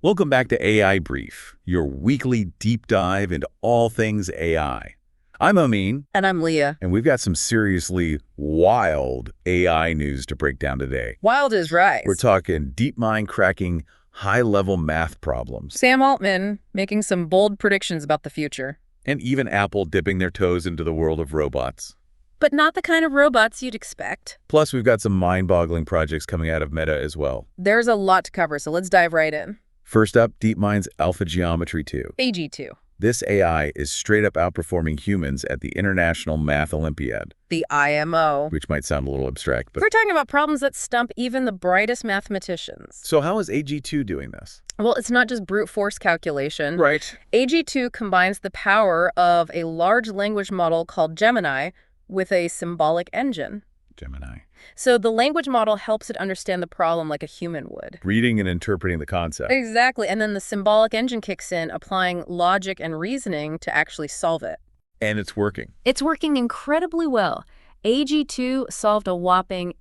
Welcome back to AI Brief, your weekly deep dive into all things AI. I'm Amin, And I'm Leah. and we've got some seriously wild AI news to break down today. Wild as rice. We're talking DeepMind cracking high-level math problems, Sam Altman making some bold predictions about the future. and even Apple dipping their toes into the world of robots. But not the kind of robots you'd expect. Plus, we've got some mind-boggling projects coming out of Meta as well. There's a lot to cover, so let's dive right in. First up, DeepMind's Alpha Geometry 2. AG2. This AI is straight up outperforming humans at the International Math Olympiad, The IMO. which might sound a little abstract, but... We're talking about problems that stump even the brightest mathematicians. So how is AG2 doing this? Well, it's not just brute force calculation. Right. AG2 combines the power of a large language model called Gemini with a symbolic engine. Gemini. So the language model helps it understand the problem like a human would. Reading and interpreting the concept. Exactly. And then the symbolic engine kicks in, applying logic and reasoning to actually solve it. And it's working. It's working incredibly well. AG2 solved a whopping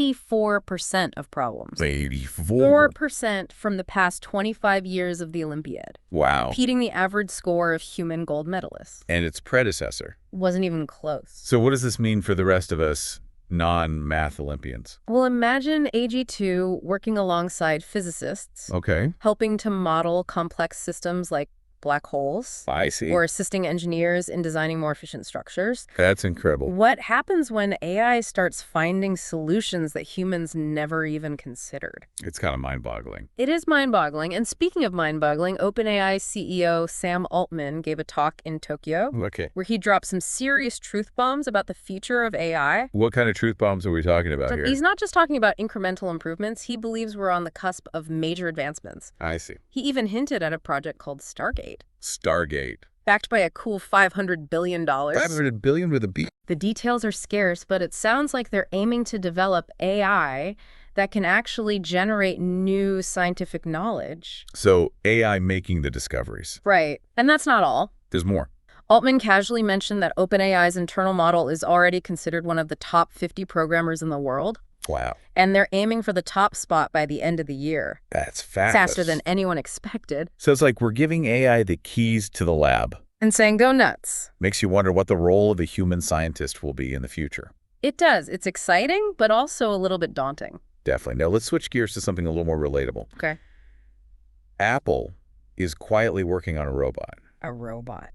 84% of problems. 84. 4% from the past 25 years of the Olympiad, Wow. beating the average score of human gold medalists. And its predecessor. Wasn't even close. So what does this mean for the rest of us non-math Olympians? Well, imagine AG2 working alongside physicists, Okay. helping to model complex systems like black holes, I see. or assisting engineers in designing more efficient structures. That's incredible. What happens when AI starts finding solutions that humans never even considered? It's kind of mind-boggling. It is mind-boggling. And speaking of mind-boggling, OpenAI CEO Sam Altman gave a talk in Tokyo Okay. where he dropped some serious truth bombs about the future of AI. What kind of truth bombs are we talking about here? He's not just talking about incremental improvements. He believes we're on the cusp of major advancements. I see. He even hinted at a project called Stargate, Stargate. backed by a cool $500 billion. 500 billion with a B. The details are scarce, but it sounds like they're aiming to develop AI that can actually generate new scientific knowledge. So AI making the discoveries. Right. And that's not all. There's more. Altman casually mentioned that OpenAI's internal model is already considered one of the top 50 programmers in the world, Wow. and they're aiming for the top spot by the end of the year. That's fast. Faster than anyone expected. So it's like we're giving AI the keys to the lab. And saying, go nuts. Makes you wonder what the role of a human scientist will be in the future. It does. It's exciting, but also a little bit daunting. Definitely. Now let's switch gears to something a little more relatable. Okay. Apple is quietly working on a robot, A robot.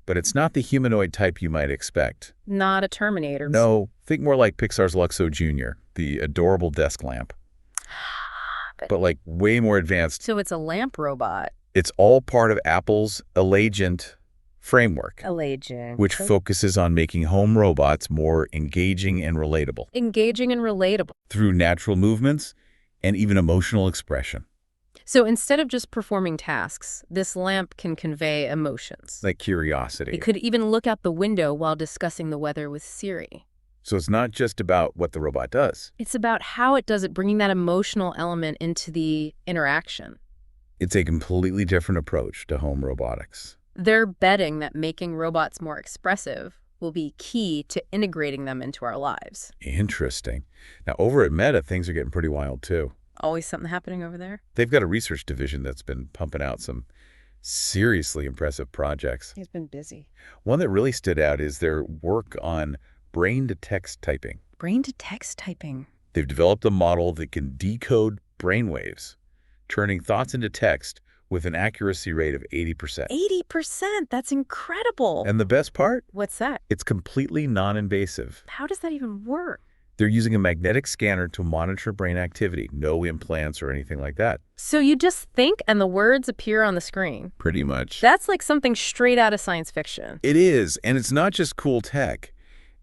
but it's not the humanoid type you might expect. Not a Terminator. No, think more like Pixar's Luxo Jr., the adorable desk lamp, but like way more advanced. So it's a lamp robot. It's all part of Apple's ELEGNT framework, ELEGNT. which focuses on making home robots more engaging and relatable Engaging and relatable. through natural movements and even emotional expression, So instead of just performing tasks, this lamp can convey emotions. like curiosity. It could even look out the window while discussing the weather with Siri. So it's not just about what the robot does. It's about how it does it, bringing that emotional element into the interaction. It's a completely different approach to home robotics. They're betting that making robots more expressive will be key to integrating them into our lives. Interesting. Now, over at Meta, things are getting pretty wild, too. Always something happening over there. They've got a research division that's been pumping out some seriously impressive projects. He's been busy. One that really stood out is their work on brain-to-text typing. Brain-to-text typing. They've developed a model that can decode brainwaves, turning thoughts into text with an accuracy rate of 80%. 80%? That's incredible. And the best part? What's that? It's completely non-invasive. How does that even work? They're using a magnetic scanner to monitor brain activity, no implants or anything like that. So you just think and the words appear on the screen. Pretty much. That's like something straight out of science fiction. It is, and it's not just cool tech.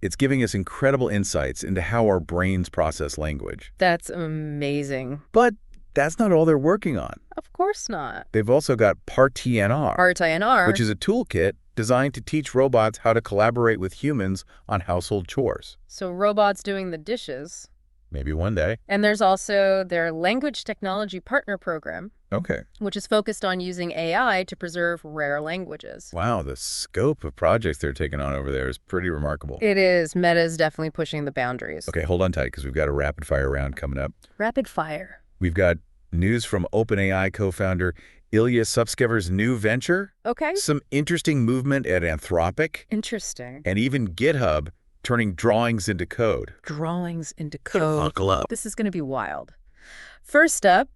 It's giving us incredible insights into how our brains process language. That's amazing. But that's not all they're working on. Of course not. They've also got PART-INR, RTNR. which is a toolkit designed to teach robots how to collaborate with humans on household chores. So robots doing the dishes. Maybe one day. And there's also their Language Technology Partner Program, Okay. which is focused on using AI to preserve rare languages. Wow, the scope of projects they're taking on over there is pretty remarkable. It is. Meta's definitely pushing the boundaries. Okay, hold on tight because we've got a rapid fire round coming up. Rapid fire. We've got news from OpenAI co-founder Ilya Sutskever's new venture, Okay. some interesting movement at Anthropic, Interesting. and even GitHub turning drawings into code. Drawings into code. Buckle up. This is going to be wild. First up,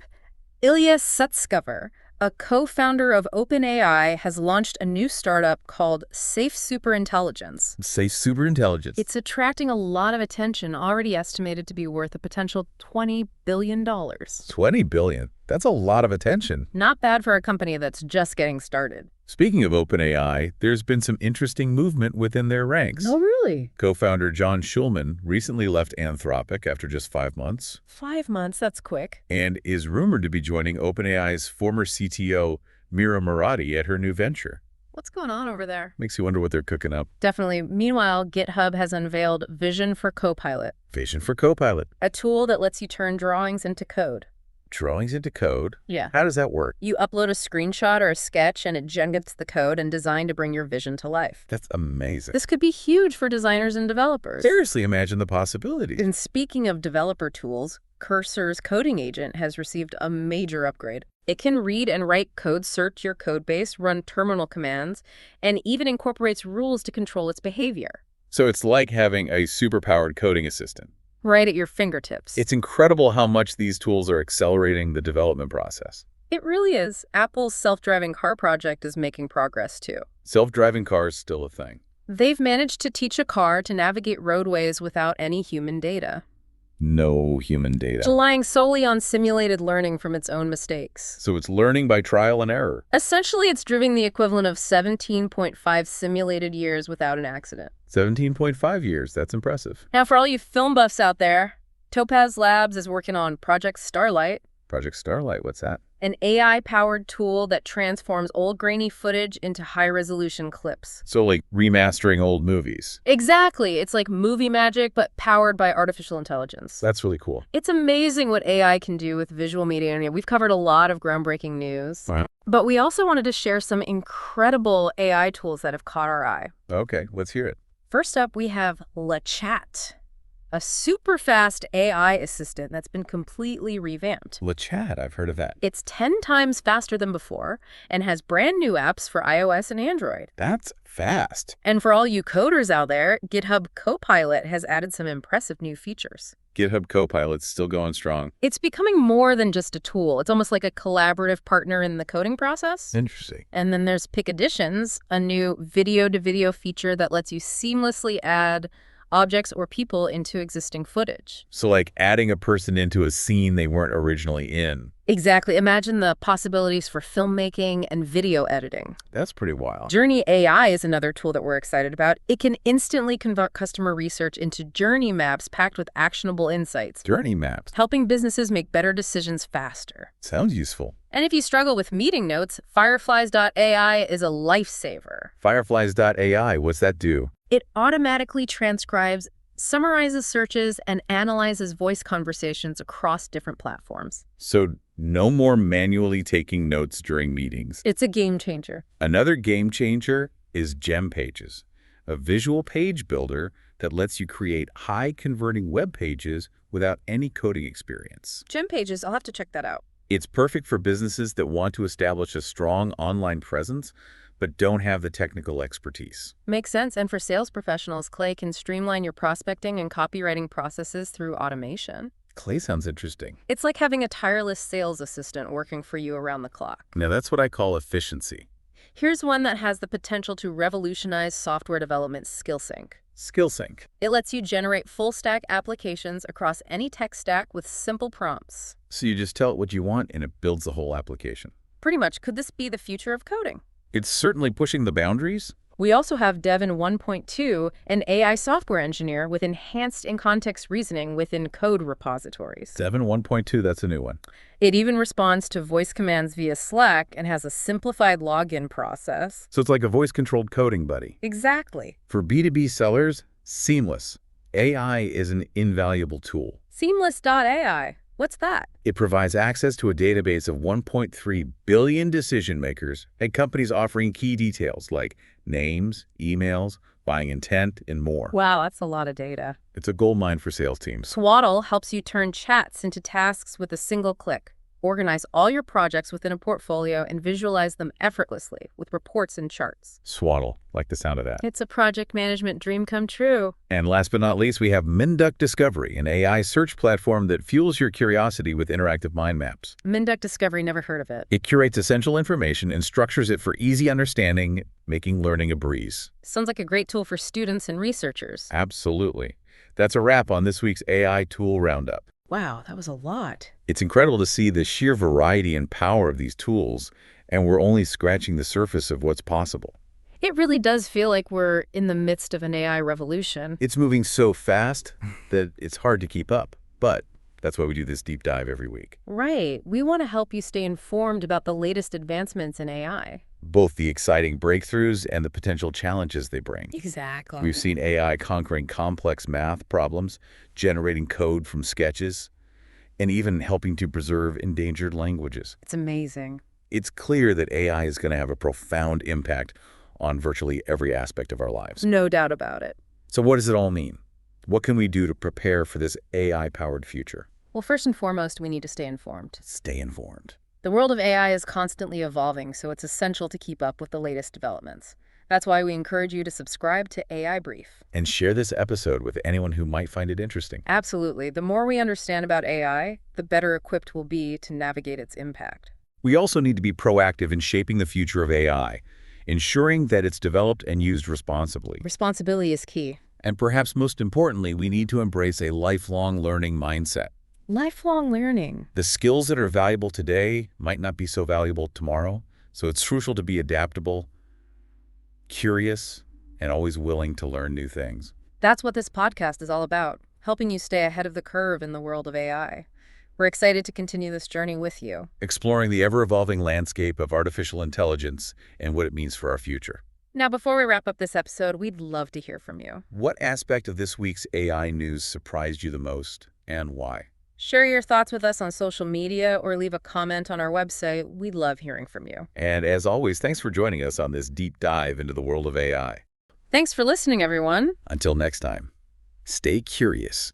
Ilya Sutskever, a co-founder of OpenAI, has launched a new startup called Safe Superintelligence. Say superintelligence. It's attracting a lot of attention, already estimated to be worth a potential $20 billion. 20 billion. That's a lot of attention. Not bad for a company that's just getting started. Speaking of OpenAI, there's been some interesting movement within their ranks. Oh, really? Co-founder John Schulman recently left Anthropic after just 5 months 5 months, that's quick. and is rumored to be joining OpenAI's former CTO, Mira Murati, at her new venture. What's going on over there? Makes you wonder what they're cooking up. Definitely. Meanwhile, GitHub has unveiled Vision for Copilot, Vision for Copilot. a tool that lets you turn drawings into code. Drawings into code. Yeah. How does that work? You upload a screenshot or a sketch, and it generates the code and designed to bring your vision to life. That's amazing. This could be huge for designers and developers. Seriously, imagine the possibilities. And speaking of developer tools, Cursor's coding agent has received a major upgrade. It can read and write code, search your code base, run terminal commands, and even incorporates rules to control its behavior. So it's like having a superpowered coding assistant. Right at your fingertips. It's incredible how much these tools are accelerating the development process. It really is. Apple's self-driving car project is making progress, too. Self-driving cars still a thing. They've managed to teach a car to navigate roadways without any human data, No human data. relying solely on simulated learning from its own mistakes. So it's learning by trial and error. Essentially, it's driven the equivalent of 17.5 simulated years without an accident. 17.5 years. That's impressive. Now, for all you film buffs out there, Topaz Labs is working on Project Starlight, Project Starlight, what's that? an AI-powered tool that transforms old grainy footage into high-resolution clips. So like remastering old movies. Exactly. It's like movie magic, but powered by artificial intelligence. That's really cool. It's amazing what AI can do with visual media. And we've covered a lot of groundbreaking news. Wow. But we also wanted to share some incredible AI tools that have caught our eye. Okay, let's hear it. First up, we have LeChat, a super fast AI assistant that's been completely revamped. LeChat, I've heard of that. It's 10 times faster than before and has brand new apps for iOS and Android. That's fast. And for all you coders out there, GitHub Copilot has added some impressive new features. GitHub Copilot's still going strong. It's becoming more than just a tool. It's almost like a collaborative partner in the coding process. Interesting. And then there's Pick Additions, a new video-to-video feature that lets you seamlessly add objects or people into existing footage. So like adding a person into a scene they weren't originally in. Exactly. Imagine the possibilities for filmmaking and video editing. That's pretty wild. Journey AI is another tool that we're excited about. It can instantly convert customer research into journey maps packed with actionable insights, Journey maps. helping businesses make better decisions faster. Sounds useful. And if you struggle with meeting notes, Fireflies.ai is a lifesaver. Fireflies.ai, what's that do? It automatically transcribes, summarizes searches, and analyzes voice conversations across different platforms. So no more manually taking notes during meetings. It's a game changer. Another game changer is Gem Pages, a visual page builder that lets you create high-converting web pages without any coding experience. Gem Pages, I'll have to check that out. It's perfect for businesses that want to establish a strong online presence but don't have the technical expertise. Makes sense. And for sales professionals, Clay can streamline your prospecting and copywriting processes through automation. Clay sounds interesting. It's like having a tireless sales assistant working for you around the clock. Now that's what I call efficiency. Here's one that has the potential to revolutionize software development, SkillSync. SkillSync. It lets you generate full-stack applications across any tech stack with simple prompts. So you just tell it what you want and it builds the whole application. Pretty much, could this be the future of coding? It's certainly pushing the boundaries. We also have Devin 1.2, an AI software engineer with enhanced in-context reasoning within code repositories. Devin 1.2, that's a new one. It even responds to voice commands via Slack and has a simplified login process. So it's like a voice-controlled coding buddy. Exactly. For B2B sellers, seamless. AI is an invaluable tool. Seamless.ai. What's that? It provides access to a database of 1.3 billion decision makers and companies offering key details like names, emails, buying intent, and more. Wow, that's a lot of data. It's a goldmine for sales teams. Swaddle helps you turn chats into tasks with a single click. organize all your projects within a portfolio and visualize them effortlessly with reports and charts. Swaddle, like the sound of that. It's a project management dream come true. And last but not least, we have Minduct Discovery, an AI search platform that fuels your curiosity with interactive mind maps. Minduct Discovery, never heard of it. It curates essential information and structures it for easy understanding, making learning a breeze. Sounds like a great tool for students and researchers. Absolutely. That's a wrap on this week's AI Tool Roundup. Wow, that was a lot. It's incredible to see the sheer variety and power of these tools, and we're only scratching the surface of what's possible. It really does feel like we're in the midst of an AI revolution. It's moving so fast that it's hard to keep up, but that's why we do this deep dive every week. Right. We want to help you stay informed about the latest advancements in AI. Both the exciting breakthroughs and the potential challenges they bring. Exactly. We've seen AI conquering complex math problems, generating code from sketches, and even helping to preserve endangered languages. It's amazing. It's clear that AI is going to have a profound impact on virtually every aspect of our lives. No doubt about it. So what does it all mean? What can we do to prepare for this AI-powered future? Well, first and foremost, we need to stay informed. Stay informed. The world of AI is constantly evolving, so it's essential to keep up with the latest developments. That's why we encourage you to subscribe to AI Brief. And share this episode with anyone who might find it interesting. Absolutely. The more we understand about AI, the better equipped we'll be to navigate its impact. We also need to be proactive in shaping the future of AI, ensuring that it's developed and used responsibly. Responsibility is key. And perhaps most importantly, we need to embrace a lifelong learning mindset. Lifelong learning. The skills that are valuable today might not be so valuable tomorrow, so it's crucial to be adaptable, curious, and always willing to learn new things. That's what this podcast is all about, helping you stay ahead of the curve in the world of AI. We're excited to continue this journey with you. Exploring the ever-evolving landscape of artificial intelligence and what it means for our future. Now, before we wrap up this episode, we'd love to hear from you. What aspect of this week's AI news surprised you the most, and why? Share your thoughts with us on social media or leave a comment on our website. We'd love hearing from you. And as always, thanks for joining us on this deep dive into the world of AI. Thanks for listening, everyone. Until next time, stay curious.